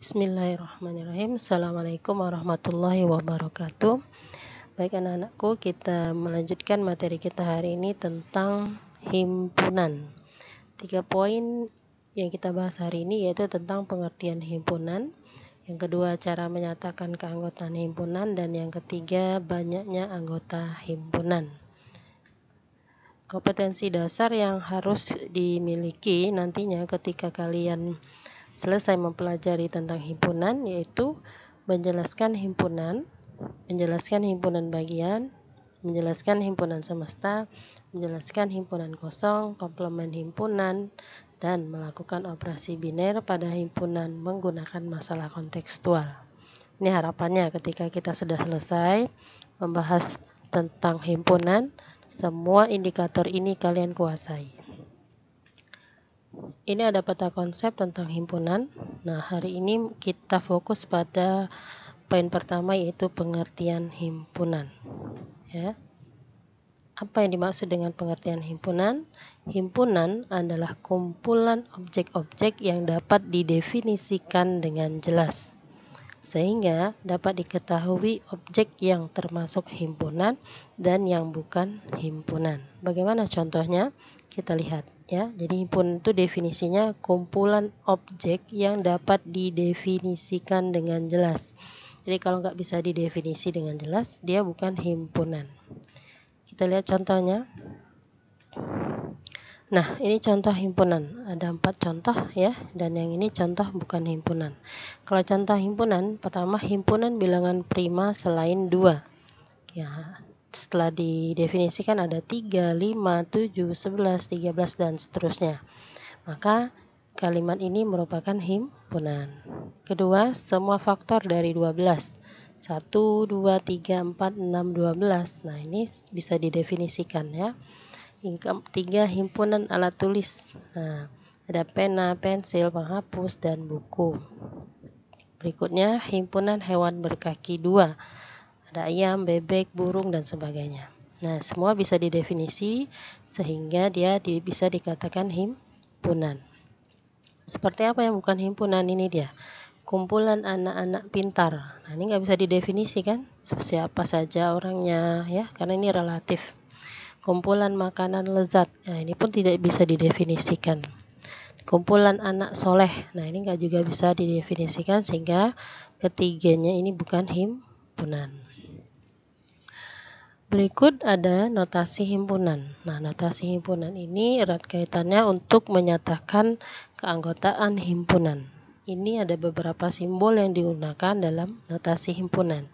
Bismillahirrahmanirrahim. Assalamualaikum warahmatullahi wabarakatuh. Baik anak-anakku, kita melanjutkan materi kita hari ini tentang himpunan. 3 poin yang kita bahas hari ini yaitu tentang pengertian himpunan, yang kedua cara menyatakan keanggotaan himpunan, dan yang ketiga banyaknya anggota himpunan. Kompetensi dasar yang harus dimiliki nantinya ketika kalian selesai mempelajari tentang himpunan yaitu menjelaskan himpunan bagian, menjelaskan himpunan semesta, menjelaskan himpunan kosong, komplement himpunan, dan melakukan operasi biner pada himpunan menggunakan masalah kontekstual. Ini harapannya ketika kita sudah selesai membahas tentang himpunan, semua indikator ini kalian kuasai. Ini ada peta konsep tentang himpunan. Nah, hari ini kita fokus pada poin pertama yaitu pengertian himpunan. Ya. Apa yang dimaksud dengan pengertian himpunan? Himpunan adalah kumpulan objek-objek yang dapat didefinisikan dengan jelas, sehingga dapat diketahui objek yang termasuk himpunan dan yang bukan himpunan. Bagaimana contohnya? Kita lihat. Ya, jadi himpunan itu definisinya kumpulan objek yang dapat didefinisikan dengan jelas. Jadi kalau nggak bisa didefinisi dengan jelas, dia bukan himpunan. Kita lihat contohnya. Nah, ini contoh himpunan. Ada 4 contoh ya, dan yang ini contoh bukan himpunan. Kalau contoh himpunan, pertama himpunan bilangan prima selain 2. Ya, setelah didefinisikan ada 3, 5, 7, 11, 13, dan seterusnya. Maka kalimat ini merupakan himpunan. Kedua, semua faktor dari 12. 1, 2, 3, 4, 6, 12. Nah, ini bisa didefinisikan ya. 3, himpunan alat tulis. Nah, ada pena, pensil, penghapus, dan buku. Berikutnya, himpunan hewan berkaki 2. Ada ayam, bebek, burung, dan sebagainya. Nah, semua bisa didefinisi sehingga dia bisa dikatakan himpunan. Seperti apa yang bukan himpunan? Ini dia. Kumpulan anak-anak pintar. Nah, ini nggak bisa didefinisi kan? Siapa saja orangnya ya, karena ini relatif. Kumpulan makanan lezat. Nah, ini pun tidak bisa didefinisikan. Kumpulan anak soleh. Nah, ini nggak juga bisa didefinisikan sehingga ketiganya ini bukan himpunan. Berikut ada notasi himpunan. Nah, notasi himpunan ini erat kaitannya untuk menyatakan keanggotaan himpunan. Ini ada beberapa simbol yang digunakan dalam notasi himpunan.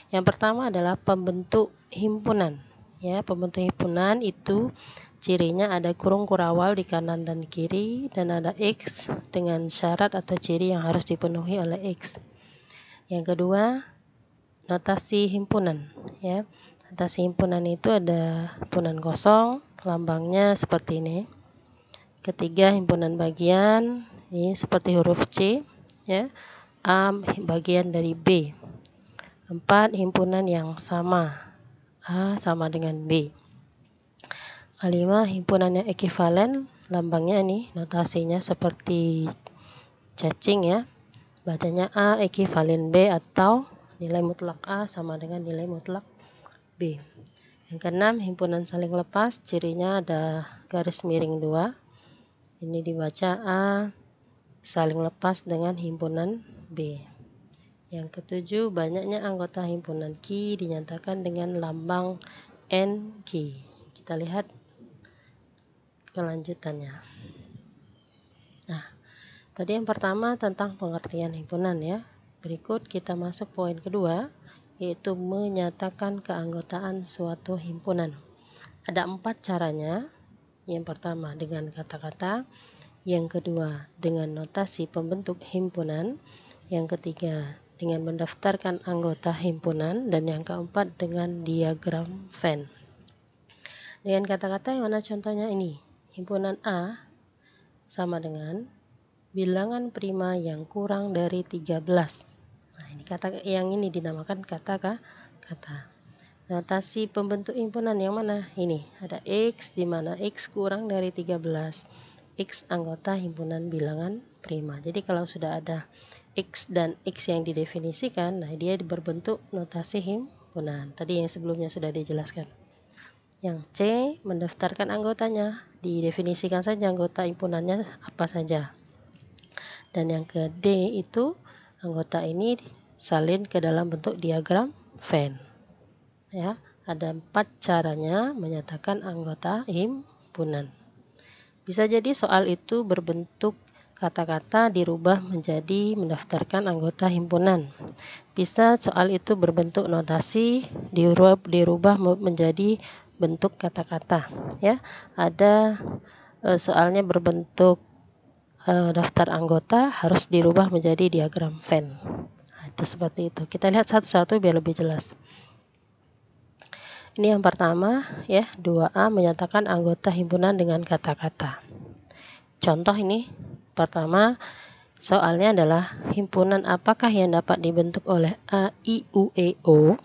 Yang pertama adalah pembentuk himpunan. Ya, pembentuk himpunan itu cirinya ada kurung kurawal di kanan dan kiri, dan ada X dengan syarat atau ciri yang harus dipenuhi oleh X. Yang kedua, notasi himpunan. Ya, notasi himpunan itu ada himpunan kosong, lambangnya seperti ini. Ketiga, himpunan bagian, ini seperti huruf C, ya. A bagian dari B. 4, himpunan yang sama. A sama dengan B. Kelima, himpunan yang ekivalen, lambangnya ini, notasinya seperti cacing ya. Bacanya A ekivalen B, atau nilai mutlak A sama dengan nilai mutlak B. Yang keenam, himpunan saling lepas, cirinya ada garis miring 2. Ini dibaca A saling lepas dengan himpunan B. Yang ketujuh, banyaknya anggota himpunan Q dinyatakan dengan lambang NQ. Kita lihat kelanjutannya. Nah, tadi yang pertama tentang pengertian himpunan ya. Berikut kita masuk poin kedua, yaitu menyatakan keanggotaan suatu himpunan. Ada 4 caranya. Yang pertama dengan kata-kata, yang kedua dengan notasi pembentuk himpunan, yang ketiga dengan mendaftarkan anggota himpunan, dan yang keempat dengan diagram Venn. Dengan kata-kata yang mana contohnya ini? Himpunan A sama dengan bilangan prima yang kurang dari 13. Nah, ini kata yang ini dinamakan kata. Notasi pembentuk himpunan yang mana? Ini ada X, di mana X kurang dari 13. X anggota himpunan bilangan prima. Jadi kalau sudah ada X dan X yang didefinisikan, nah dia berbentuk notasi himpunan. Tadi yang sebelumnya sudah dijelaskan. Yang C, mendaftarkan anggotanya. Didefinisikan saja anggota himpunannya apa saja. Dan yang ke D itu, anggota ini salin ke dalam bentuk diagram Venn. Ya, ada 4 caranya menyatakan anggota himpunan. Bisa jadi soal itu berbentuk kata-kata dirubah menjadi mendaftarkan anggota himpunan. Bisa soal itu berbentuk notasi dirubah menjadi bentuk kata-kata. Ya, ada soalnya berbentuk daftar anggota harus dirubah menjadi diagram Venn. Nah, itu seperti itu. Kita lihat satu-satu biar lebih jelas. Ini yang pertama, ya, 2A menyatakan anggota himpunan dengan kata-kata. Contoh ini, pertama, soalnya adalah himpunan apakah yang dapat dibentuk oleh A, I, U, E, O.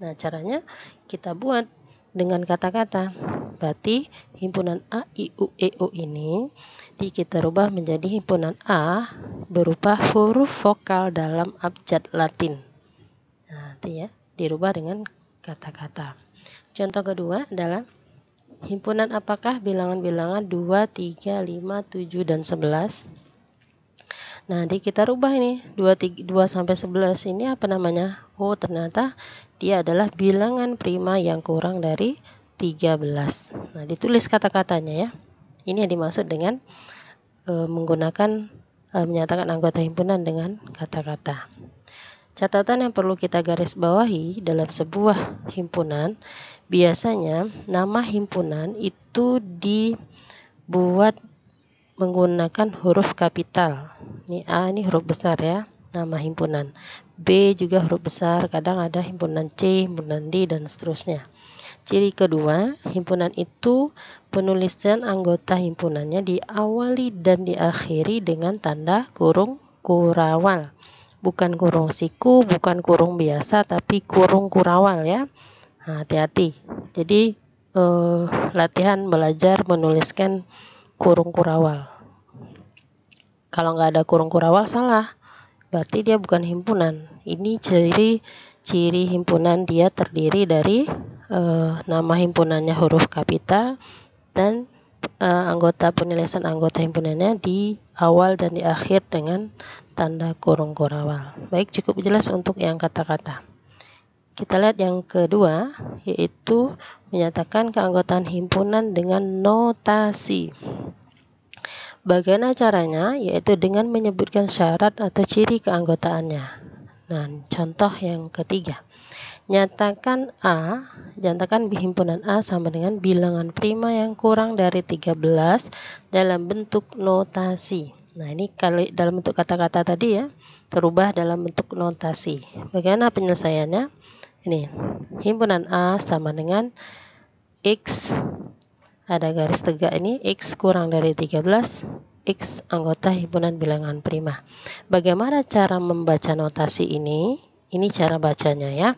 Nah, caranya kita buat dengan kata-kata. Berarti himpunan A, I, U, E, O ini kita rubah menjadi himpunan A berupa huruf vokal dalam abjad Latin. Nah, itu ya, dirubah dengan kata-kata. Contoh kedua adalah himpunan apakah bilangan-bilangan 2, 3, 5, 7, dan 11. Nanti kita rubah ini 2 sampai 11 ini apa namanya? Oh, ternyata dia adalah bilangan prima yang kurang dari 13. Nah, ditulis kata-katanya ya. Ini yang dimaksud dengan menggunakan menyatakan anggota himpunan dengan kata-kata. Catatan yang perlu kita garis bawahi dalam sebuah himpunan, biasanya nama himpunan itu dibuat menggunakan huruf kapital. Ini A ini huruf besar ya, nama himpunan. B juga huruf besar, kadang ada himpunan C, himpunan D, dan seterusnya. Ciri kedua, himpunan itu penulisan anggota himpunannya diawali dan diakhiri dengan tanda kurung kurawal. Bukan kurung siku, bukan kurung biasa, tapi kurung kurawal ya. Nah, hati-hati. Jadi latihan belajar menuliskan kurung kurawal. Kalau nggak ada kurung kurawal salah, berarti dia bukan himpunan. Ini ciri himpunan, dia terdiri dari nama himpunannya huruf kapital dan anggota penulisan anggota himpunannya di awal dan di akhir dengan tanda kurung kurawal. Baik, cukup jelas untuk yang kata-kata. Kita lihat yang kedua, yaitu menyatakan keanggotaan himpunan dengan notasi. Bagaimana caranya? Yaitu dengan menyebutkan syarat atau ciri keanggotaannya. Nah, contoh yang ketiga. Nyatakan himpunan A sama dengan bilangan prima yang kurang dari 13 dalam bentuk notasi. Nah, ini kali dalam bentuk kata-kata tadi ya, terubah dalam bentuk notasi. Bagaimana penyelesaiannya? Ini, himpunan A sama dengan X, ada garis tegak ini, X kurang dari 13, X anggota himpunan bilangan prima. Bagaimana cara membaca notasi ini? Ini cara bacanya ya.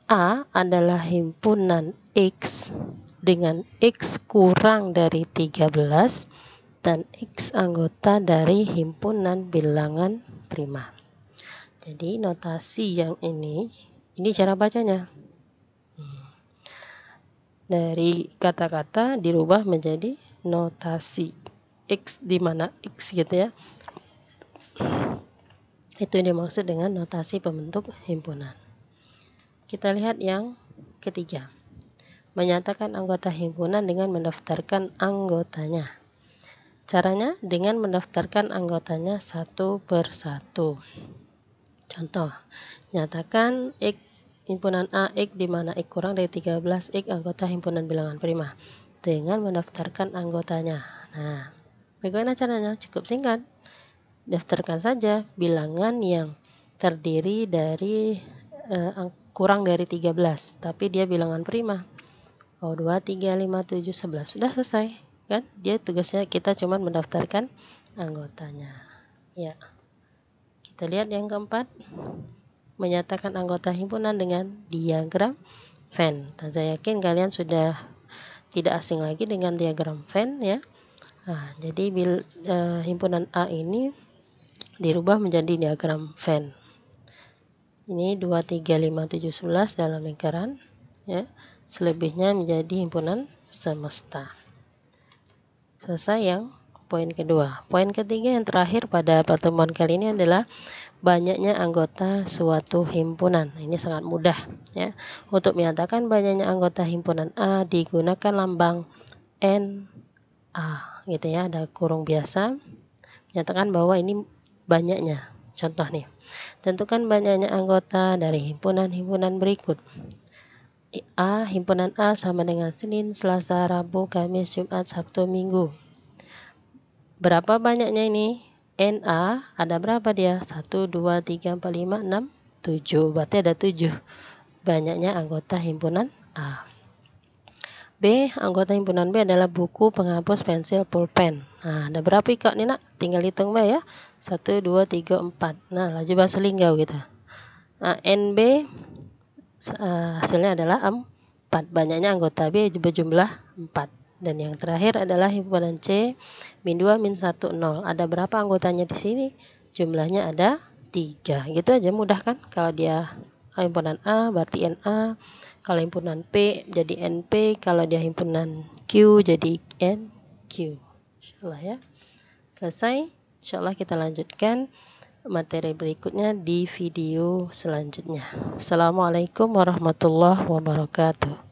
A adalah himpunan X dengan X kurang dari 13 dan X anggota dari himpunan bilangan prima. Jadi notasi yang ini cara bacanya. Dari kata-kata dirubah menjadi notasi. X di mana X gitu ya. Itu yang dimaksud dengan notasi pembentuk himpunan. Kita lihat yang ketiga. Menyatakan anggota himpunan dengan mendaftarkan anggotanya. Caranya dengan mendaftarkan anggotanya satu persatu. Contoh, nyatakan X himpunan A X di mana X kurang dari 13 X anggota himpunan bilangan prima dengan mendaftarkan anggotanya. Nah, bagaimana caranya? Cukup singkat. Daftarkan saja bilangan yang terdiri dari kurang dari 13, tapi dia bilangan prima. 2, 3, 5, 7, 11. Sudah selesai, kan? Dia tugasnya kita cuma mendaftarkan anggotanya. Ya. Kita lihat yang keempat. Menyatakan anggota himpunan dengan diagram Venn. Saya yakin kalian sudah tidak asing lagi dengan diagram Venn ya. Nah, jadi himpunan A ini dirubah menjadi diagram Venn. Ini 2, 3, 5, 7, 11 dalam lingkaran, ya. Selebihnya menjadi himpunan semesta. Selesai yang poin kedua. Poin ketiga yang terakhir pada pertemuan kali ini adalah banyaknya anggota suatu himpunan. Ini sangat mudah, ya. Untuk menyatakan banyaknya anggota himpunan A digunakan lambang NA, gitu ya. Ada kurung biasa menyatakan bahwa ini banyaknya. Contoh nih. Tentukan banyaknya anggota dari himpunan-himpunan berikut. A, himpunan A sama dengan Senin, Selasa, Rabu, Kamis, Jumat, Sabtu, Minggu. Berapa banyaknya ini? NA ada berapa dia? 1, 2, 3, 4, 5, 6, 7. Berarti ada 7 banyaknya anggota himpunan A. B, anggota himpunan B adalah buku, penghapus, pensil, pulpen. Nah, ada berapa ikut nih nak? Tinggal hitung B ya. 1, 2, 3, 4. Nah, laju bahasa linggau kita. Nah, NB hasilnya adalah 4. Banyaknya anggota B berjumlah 4. Dan yang terakhir adalah himpunan C, min 2, min 1, 0. Ada berapa anggotanya di sini? Jumlahnya ada 3. Gitu aja mudah kan? Kalau dia himpunan A berarti NA. Kalau himpunan P jadi NP. Kalau dia himpunan Q jadi NQ. Insyaallah ya. Selesai. Insyaallah kita lanjutkan materi berikutnya di video selanjutnya. Assalamualaikum warahmatullahi wabarakatuh.